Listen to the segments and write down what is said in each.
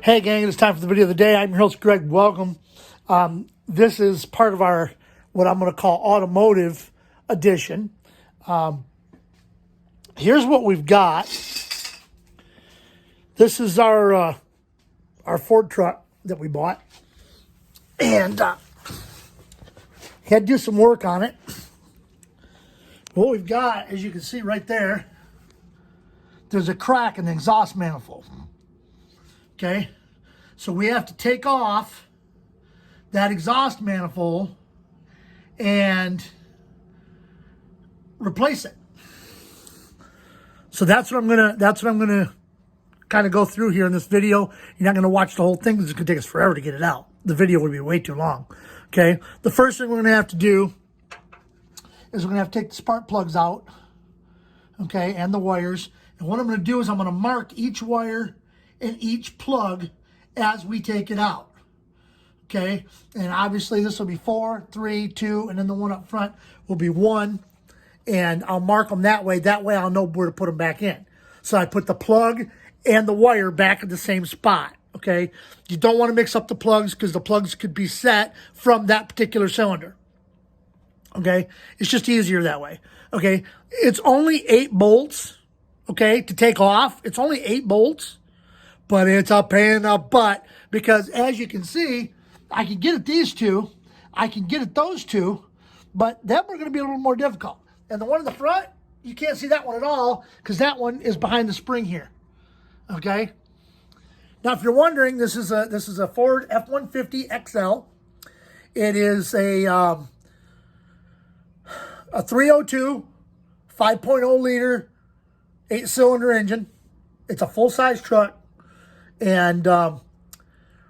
Hey gang, it's time for the video of the day. I'm your host Greg. Welcome. This is part of our, what I'm going to call automotive edition. Here's what we've got. This is our Ford truck that we bought. And had to do some work on it. What we've got, as you can see right there, there's a crack in the exhaust manifold. Okay, so we have to take off that exhaust manifold and replace it. So that's what I'm gonna kind of go through here in this video. You're not gonna watch the whole thing because it's gonna take us forever to get it out. The video would be way too long. Okay, the first thing we're gonna have to do is we're gonna have to take the spark plugs out. Okay, and the wires. And what I'm gonna do is I'm gonna mark each wire and each plug as we take it out. Okay, and obviously this will be 4, 3, 2, and then the one up front will be 1. And I'll mark them that way. That way I'll know where to put them back in. So I put the plug and the wire back in the same spot. Okay, you don't want to mix up the plugs because the plugs could be set from that particular cylinder. Okay, it's just easier that way. Okay, it's only 8 bolts. Okay, to take off, it's only 8 bolts. But it's a pain in the butt because, as you can see, I can get at these two, I can get at those two, but them are going to be a little more difficult. And the one in the front, you can't see that one at all because that one is behind the spring here. Okay. Now, if you're wondering, this is a Ford F-150 XL. It is a 302 5.0 liter 8-cylinder engine. It's a full-size truck. And we're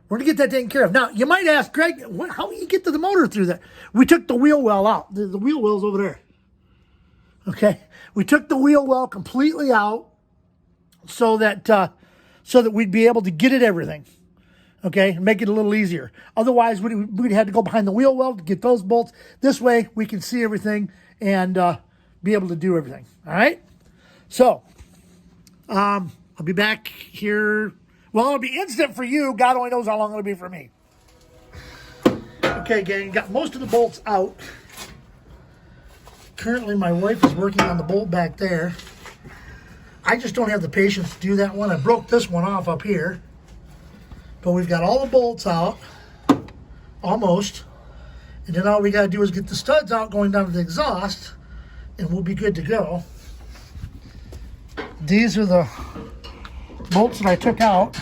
going to get that taken care of. Now, you might ask, Greg, how do you get to the motor through that? We took the wheel well out. The wheel well's over there. Okay? We took the wheel well completely out so that we'd be able to get at everything. Okay? And make it a little easier. Otherwise, we'd have to go behind the wheel well to get those bolts. This way, we can see everything and be able to do everything. All right? So, I'll be back here. Well, it'll be instant for you. God only knows how long it'll be for me. Okay, gang, got most of the bolts out. Currently, my wife is working on the bolt back there. I just don't have the patience to do that one. I broke this one off up here. But we've got all the bolts out. Almost. And then all we got to do is get the studs out going down to the exhaust. And we'll be good to go. These are the bolts that I took out,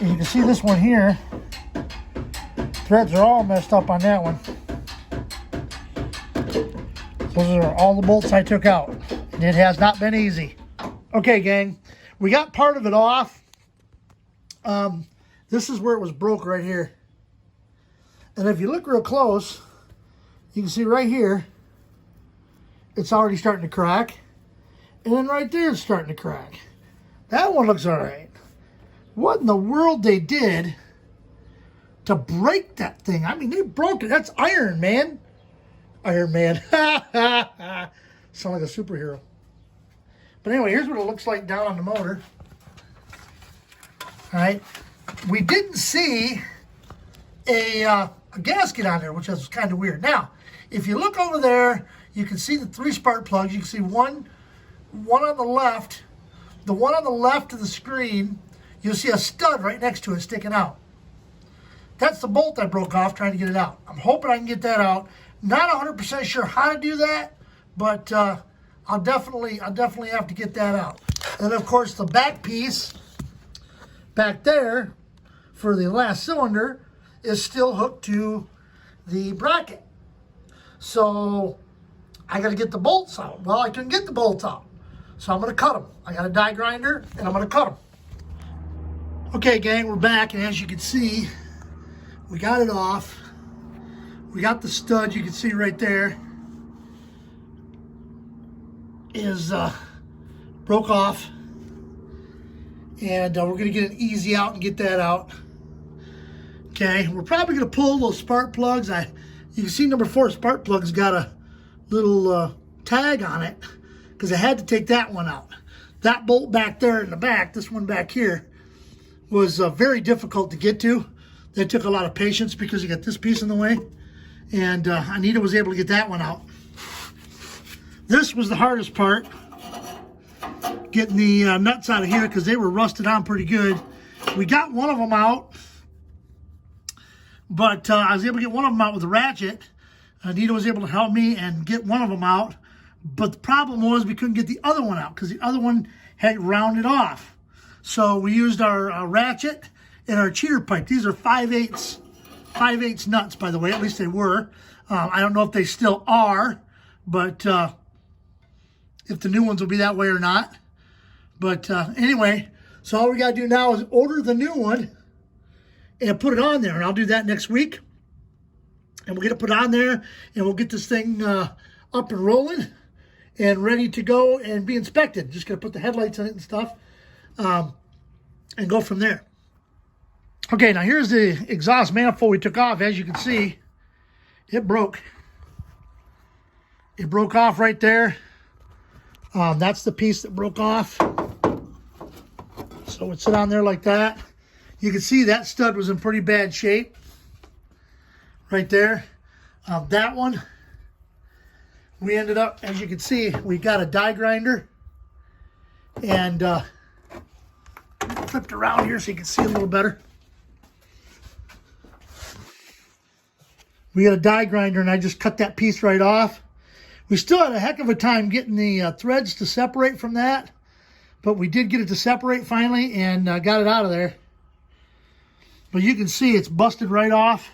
and you can see this one here, threads are all messed up on that one. Those are all the bolts I took out, and it has not been easy. Okay, gang, we got part of it off. This is where it was broke right here, and if you look real close, you can see right here, it's already starting to crack, and then right there it's starting to crack. That one looks all right. What in the world they did to break that thing? I mean, they broke it. That's Iron Man. Iron Man. Sound like a superhero. But anyway, here's what it looks like down on the motor. All right. We didn't see a gasket on there, which is kind of weird. Now, if you look over there, you can see the 3 spark plugs. You can see one on the left. The one on the left of the screen, you'll see a stud right next to it sticking out. That's the bolt I broke off trying to get it out. I'm hoping I can get that out. Not 100% sure how to do that, but I'll definitely have to get that out. And of course, the back piece back there for the last cylinder is still hooked to the bracket. So I got to get the bolts out. Well, I couldn't get the bolts out. So I'm going to cut them. I got a die grinder, and I'm going to cut them. Okay, gang, we're back, and as you can see, we got it off. We got the stud, you can see right there, is broke off. And we're going to get an easy out and get that out. Okay, we're probably going to pull those spark plugs. You can see number 4 spark plug's got a little tag on it, because I had to take that one out. That bolt back there in the back, this one back here, was very difficult to get to. That took a lot of patience because you got this piece in the way. And Anita was able to get that one out. This was the hardest part, getting the nuts out of here because they were rusted on pretty good. We got one of them out, but I was able to get one of them out with a ratchet. Anita was able to help me and get one of them out. But the problem was we couldn't get the other one out because the other one had rounded off. So we used our ratchet and our cheater pipe. These are 5/8 nuts, by the way. At least they were. I don't know if they still are, but if the new ones will be that way or not. But anyway, so all we got to do now is order the new one and put it on there. And I'll do that next week. And we'll get it put on there, and we'll get this thing up and rolling and ready to go and be inspected. Just going to put the headlights in it and stuff and go from there. Okay, now here's the exhaust manifold we took off. As you can see, it broke. It broke off right there. That's the piece that broke off. So it sit on there like that. You can see that stud was in pretty bad shape. Right there. That one, we ended up, as you can see, we got a die grinder. And flipped around here so you can see a little better. We got a die grinder, and I just cut that piece right off. We still had a heck of a time getting the threads to separate from that, but we did get it to separate finally and got it out of there. But you can see it's busted right off.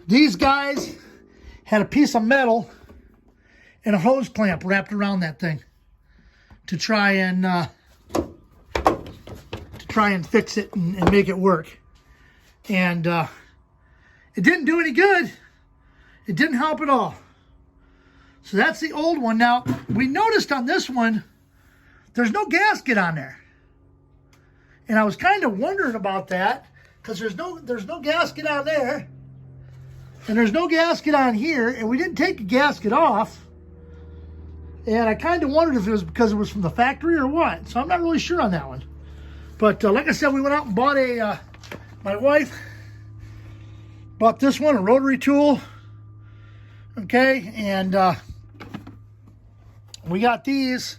These guys had a piece of metal and a hose clamp wrapped around that thing to try and fix it and make it work. And it didn't do any good. It didn't help at all. So that's the old one. Now, we noticed on this one, there's no gasket on there. And I was kind of wondering about that because there's no gasket on there. And there's no gasket on here. And we didn't take the gasket off. And I kind of wondered if it was because it was from the factory or what. So I'm not really sure on that one. But like I said, we went out and bought my wife bought this one, a rotary tool. Okay, and we got these.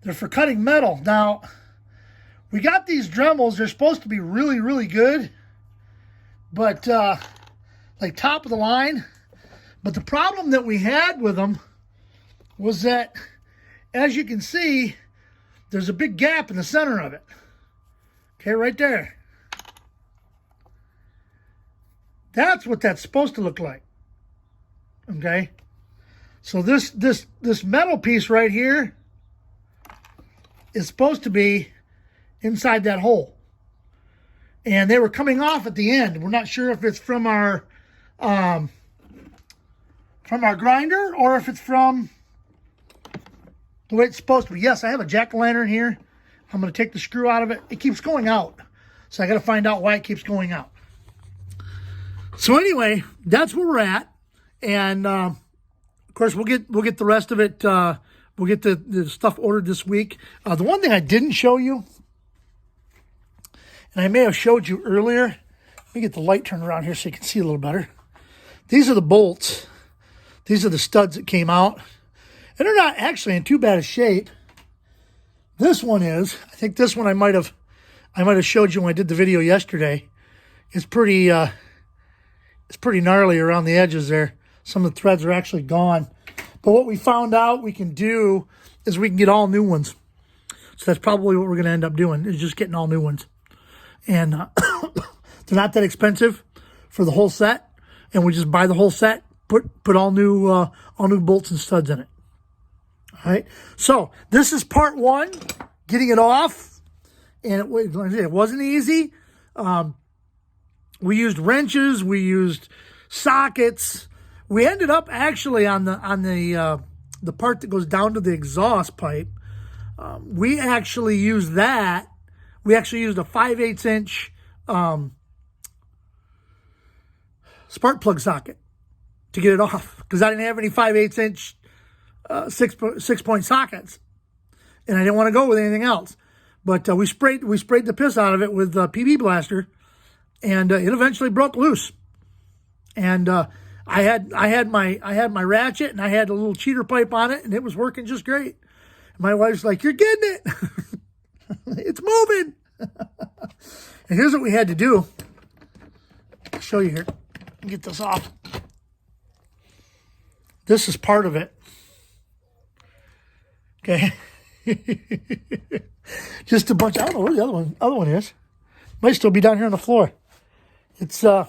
They're for cutting metal. Now, we got these Dremels. They're supposed to be really, really good. But, like top of the line. But the problem that we had with them was that, as you can see, there's a big gap in the center of it. Okay, right there. That's what that's supposed to look like. Okay? So this metal piece right here is supposed to be inside that hole. And they were coming off at the end. We're not sure if it's from our grinder or if it's from the way it's supposed to be. Yes, I have a jack-o'-lantern here. I'm going to take the screw out of it. It keeps going out. So I got to find out why it keeps going out. So anyway, that's where we're at. And of course, we'll get the rest of it. We'll get the stuff ordered this week. The one thing I didn't show you, and I may have showed you earlier. Let me get the light turned around here so you can see a little better. These are the bolts. These are the studs that came out. And they're not actually in too bad a shape. This one is. I think this one I might have showed you when I did the video yesterday. It's pretty gnarly around the edges there. Some of the threads are actually gone. But what we found out we can do is we can get all new ones. So that's probably what we're going to end up doing, is just getting all new ones. And they're not that expensive for the whole set. And we just buy the whole set, put all new bolts and studs in it. All right. So this is part one, getting it off. And it wasn't easy. We used wrenches. We used sockets. We ended up actually on the part that goes down to the exhaust pipe. We actually used that. We actually used a 5/8 inch spark plug socket to get it off because I didn't have any 5/8 inch 6-point sockets, and I didn't want to go with anything else. But we sprayed the piss out of it with PB Blaster, and it eventually broke loose. And I had my ratchet, and I had a little cheater pipe on it, and it was working just great. And my wife's like, "You're getting it. It's moving." And here's what we had to do. I'll show you here. Get this off. This is part of it. Okay. Just a bunch. I don't know where the other one is. Might still be down here on the floor. It's I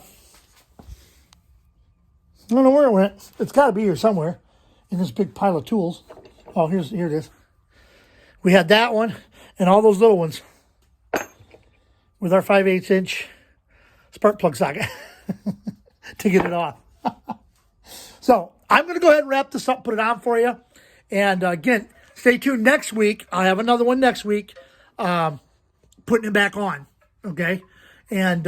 don't know where it went. It's got to be here somewhere in this big pile of tools. Oh, here it is. We had that one and all those little ones with our 5/8 inch spark plug socket to get it off. So I'm going to go ahead and wrap this up, put it on for you. And again, stay tuned next week. I'll have another one next week, putting it back on. Okay. And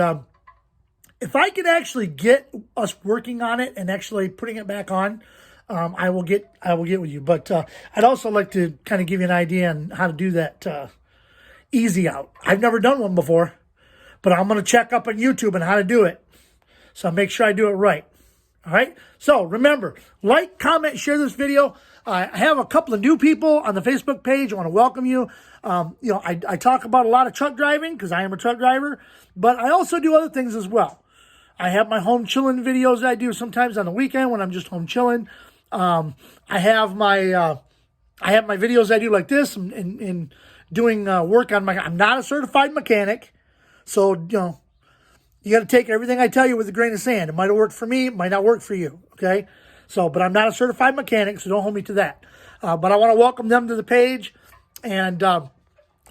if I can actually get us working on it and actually putting it back on, I will get with you. But I'd also like to kind of give you an idea on how to do that easy out. I've never done one before, but I'm going to check up on YouTube on how to do it. So make sure I do it right. All right. So remember, like, comment, share this video. I have a couple of new people on the Facebook page. I want to welcome you. I talk about a lot of truck driving because I am a truck driver, but I also do other things as well. I have my home chilling videos I do sometimes on the weekend when I'm just home chilling. I have my videos I do like this and doing work on my. I'm not a certified mechanic, so you got to take everything I tell you with a grain of sand. It might have worked for me, it might not work for you. Okay, but I'm not a certified mechanic, so don't hold me to that. But I want to welcome them to the page, and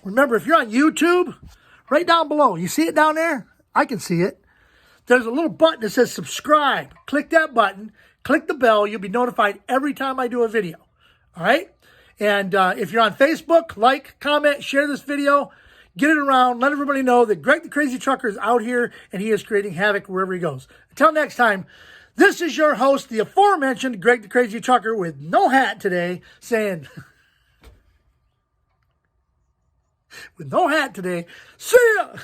remember, if you're on YouTube, right down below, you see it down there? I can see it. There's a little button that says subscribe. Click that button. Click the bell. You'll be notified every time I do a video. All right? And if you're on Facebook, like, comment, share this video. Get it around. Let everybody know that Greg the Crazy Trucker is out here and he is creating havoc wherever he goes. Until next time, this is your host, the aforementioned Greg the Crazy Trucker with no hat today, saying, with no hat today, see ya!